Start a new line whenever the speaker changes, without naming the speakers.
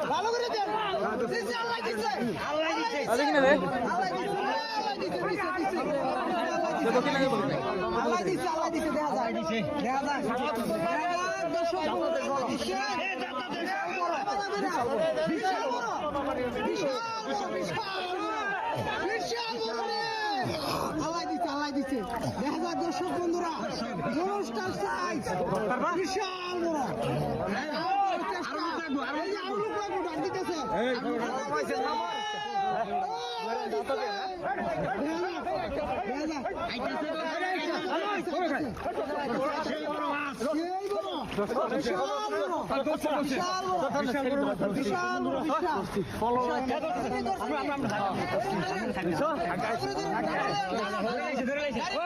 ভালো করে দেন আল্লাহ দিছে আল্লাহ দিছে আল্লাহ দিছে আল্লাহ দিছে দেখা যায় দেখা যায় দর্শক বিশাল বড় আল্লাহ দিছে দেখা যায় দর্শক বন্ধুরা অনুষ্ঠান সাইজ বিশাল বড় বিশাল